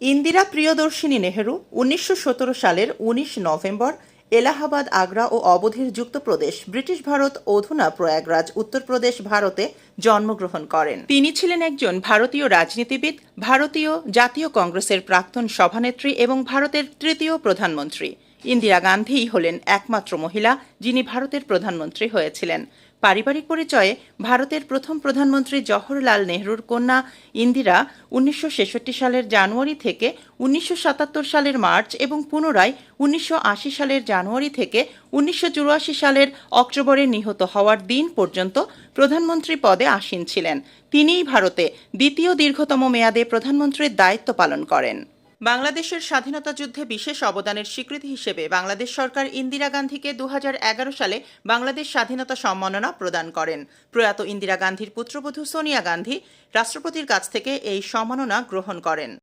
ইন্দিরা প্রিয়দর্শিনী নেহেরু ১৯১৭ সালের ১৯ নভেম্বর এলাহাবাদ, আগ্রা ও অবধির যুক্তপ্রদেশ, ব্রিটিশ ভারত, অধুনা প্রয়াগরাজ, উত্তরপ্রদেশ, ভারতে জন্মগ্রহণ করেন। তিনি ছিলেন একজন ভারতীয় রাজনীতিবিদ, ভারতীয় জাতীয় কংগ্রেসের প্রাক্তন সভানেত্রী এবং ভারতের তৃতীয় প্রধানমন্ত্রী। ইন্দিরা গান্ধীই হলেন একমাত্র মহিলা যিনি ভারতের প্রধানমন্ত্রী হয়েছিলেন। পারিবারিক পরিচয়ে ভারতের প্রথম প্রধানমন্ত্রী জওহরলাল নেহরুর কন্যা ইন্দিরা ১৯৬৬ সালের জানুয়ারি থেকে ১৯৭৭ সালের মার্চ এবং পুনরায় ১৯৮০ সালের জানুয়ারি থেকে ১৯৮৪ সালের অক্টোবরে নিহত হওয়ার দিন পর্যন্ত প্রধানমন্ত্রী পদে আসীন ছিলেন। তিনিই ভারতে দ্বিতীয় দীর্ঘতম মেয়াদে প্রধানমন্ত্রীর দায়িত্ব পালন করেন। বাংলাদেশের স্বাধীনতা যুদ্ধে বিশেষ অবদানের স্বীকৃতি হিসেবে বাংলাদেশ সরকার ইন্দিরা গান্ধীকে ২০১১ সালে বাংলাদেশ স্বাধীনতা সম্মাননা প্রদান করেন। প্রয়াত ইন্দিরা গান্ধীর পুত্রবধূ সোনিয়া গান্ধী রাষ্ট্রপতির কাছ থেকে এই সম্মাননা গ্রহণ করেন।